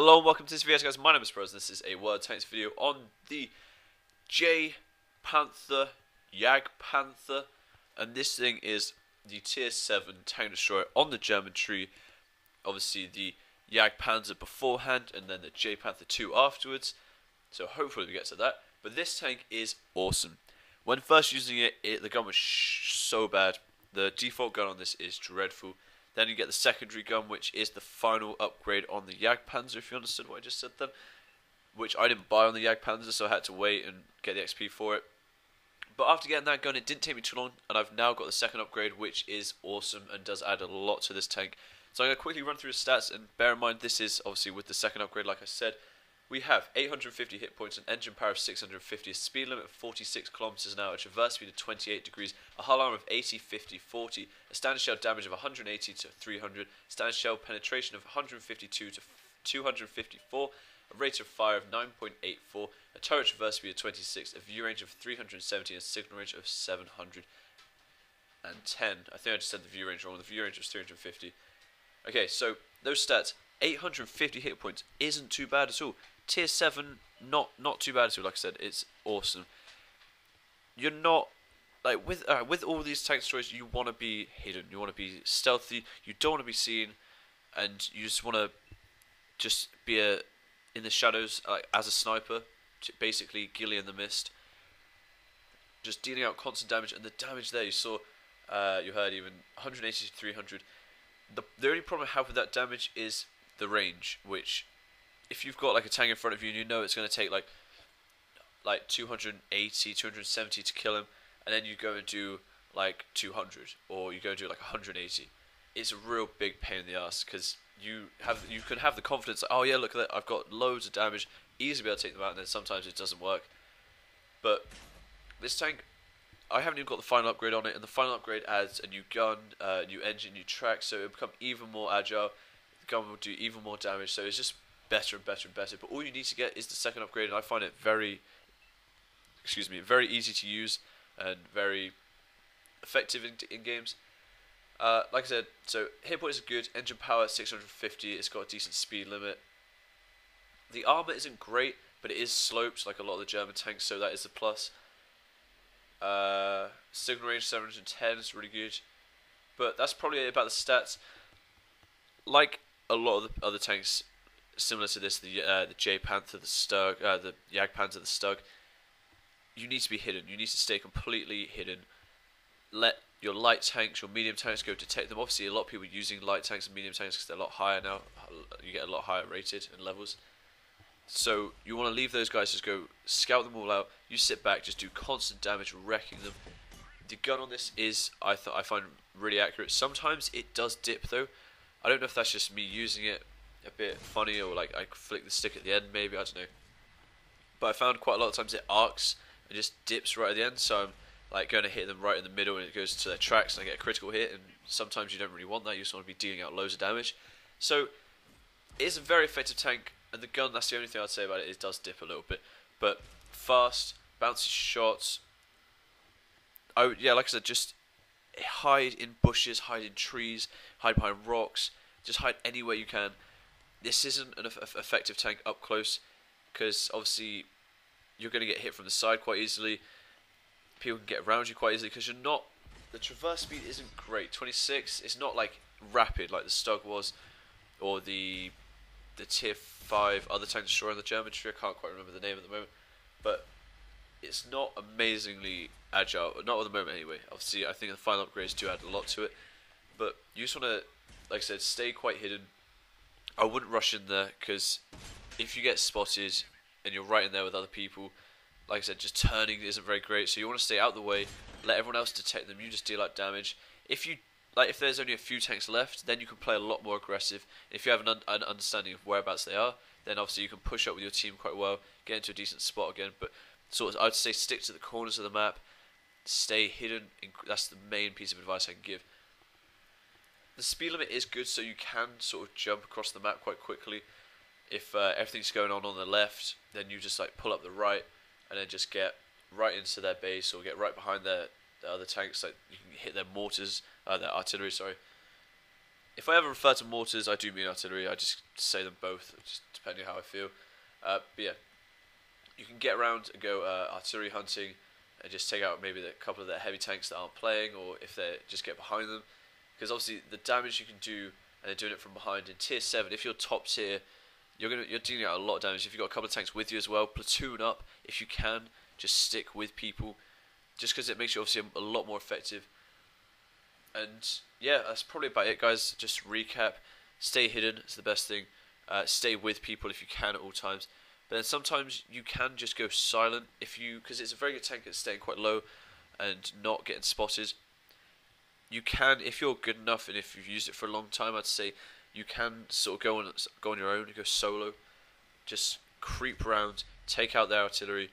Hello and welcome to this video guys, my name is Bros and this is a World Tanks video on the JPanther, JPanther, and this thing is the tier 7 tank destroyer on the German tree. Obviously the JPanther beforehand and then the JPanther 2 afterwards, so hopefully we get to that. But this tank is awesome. When first using it, the gun was so bad. The default gun on this is dreadful. Then you get the secondary gun, which is the final upgrade on the JPanther, if you understood what I just said then. Which I didn't buy on the JPanther, so I had to wait and get the XP for it. But after getting that gun, it didn't take me too long, and I've now got the second upgrade, which is awesome and does add a lot to this tank. So I'm going to quickly run through the stats, and bear in mind this is obviously with the second upgrade, like I said. We have 850 hit points, an engine power of 650, a speed limit of 46 kilometers an hour, a traverse speed of 28 degrees, a hull armor of 80, 50, 40, a standard shell damage of 180 to 300, standard shell penetration of 152 to 254, a rate of fire of 9.84, a turret traverse speed of 26, a view range of 370, and a signal range of 710. I think I just said the view range wrong. The view range was 350. Okay, so those stats. 850 hit points isn't too bad at all. Tier 7, not too bad at all. Like I said, it's awesome. You're not like with all these tank destroyers, you want to be hidden. You want to be stealthy. You don't want to be seen, and you just want to be in the shadows, like as a sniper, basically ghillie in the mist, just dealing out constant damage. And the damage there you saw, you heard even 180 to 300. The only problem I have with that damage is the range, which if you've got like a tank in front of you and you know it's going to take like 280, 270 to kill him, and then you go and do like 200, or you go and do like 180, it's a real big pain in the ass, because you can have the confidence like, oh yeah, look at that, I've got loads of damage, easily be able to take them out, and then sometimes it doesn't work. But this tank, I haven't even got the final upgrade on it, and the final upgrade adds a new gun, new engine, new track, so it'll become even more agile. The gun will do even more damage, so it's just better and better and better. But all you need to get is the second upgrade, and I find it very easy to use and very effective in games. Like I said, so hit points are good, engine power 650, it's got a decent speed limit. The armor isn't great, but it is sloped like a lot of the German tanks, so that is a plus. Signal range 710 is really good, but that's probably about the stats. Like a lot of the other tanks similar to this, the JPanther, the Stug, the JPanther, the Stug, you need to be hidden. You need to stay completely hidden. Let your light tanks, your medium tanks go detect them. Obviously, a lot of people are using light tanks and medium tanks because they're a lot higher now. You get a lot higher rated in levels. So you want to leave those guys, just go scout them all out. You sit back, just do constant damage, wrecking them. The gun on this is, I find really accurate. Sometimes it does dip though. I don't know if that's just me using it a bit funny, or like I flick the stick at the end maybe, I don't know. But I found quite a lot of times it arcs and just dips right at the end, so I'm like going to hit them right in the middle and it goes to their tracks and I get a critical hit, and sometimes you don't really want that, you just want to be dealing out loads of damage. So it is a very effective tank, and the gun, that's the only thing I'd say about it, it does dip a little bit. But fast, bouncy shots. Yeah, like I said, just hide in bushes, hide in trees, hide behind rocks, just hide anywhere you can. This isn't an effective tank up close, because obviously you're going to get hit from the side quite easily. People can get around you quite easily because you're not. The traverse speed isn't great. 26. It's not like rapid like the Stug was, or the tier 5 other tank destroyer in the German tree. I can't quite remember the name at the moment, but it's not amazingly agile. Not at the moment anyway. Obviously, I think the final upgrades do add a lot to it, but you just want to, like I said, stay quite hidden. I wouldn't rush in there, because if you get spotted and you're right in there with other people, like I said, just turning isn't very great. So you want to stay out of the way, let everyone else detect them. You just deal out damage. If there's only a few tanks left, then you can play a lot more aggressive. If you have an understanding of whereabouts they are, then obviously you can push up with your team quite well, get into a decent spot again. But sort of, I'd say stick to the corners of the map, stay hidden. That's the main piece of advice I can give. The speed limit is good, so you can sort of jump across the map quite quickly. If everything's going on the left, then you just like pull up the right, and then just get right into their base, or get right behind the other tanks. Like you can hit their mortars, their artillery, sorry. If I ever refer to mortars, I do mean artillery. I just say them both, just depending how I feel. But yeah, you can get around and go artillery hunting and just take out maybe a couple of the heavy tanks that aren't playing, or if they just get behind them. Because obviously the damage you can do, and they're doing it from behind in tier 7. If you're top tier, you're dealing out a lot of damage. If you've got a couple of tanks with you as well, platoon up if you can. Just stick with people, just because it makes you obviously a lot more effective. And yeah, that's probably about it, guys. Just recap: stay hidden is the best thing. Stay with people if you can at all times. But then sometimes you can just go silent because it's a very good tank at staying quite low and not getting spotted. You can, if you're good enough and if you've used it for a long time, I'd say you can sort of go on your own, go solo, just creep around, take out their artillery,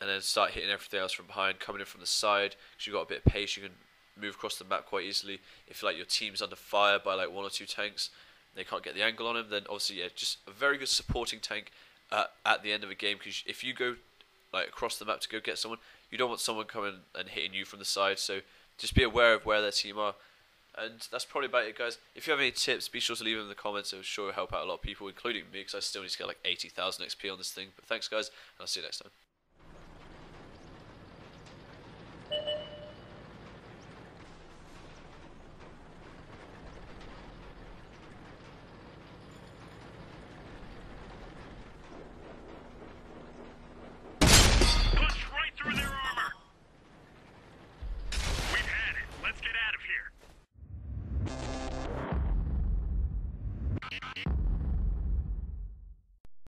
and then start hitting everything else from behind, coming in from the side. Because you've got a bit of pace, you can move across the map quite easily. If like your team's under fire by like 1 or 2 tanks, they can't get the angle on him, then obviously yeah, just a very good supporting tank at the end of a game. Because if you go like across the map to go get someone, you don't want someone coming and hitting you from the side. So just be aware of where their team are. And that's probably about it, guys. If you have any tips, be sure to leave them in the comments. It will sure help out a lot of people, including me, because I still need to get like 80,000 XP on this thing. But thanks, guys, and I'll see you next time.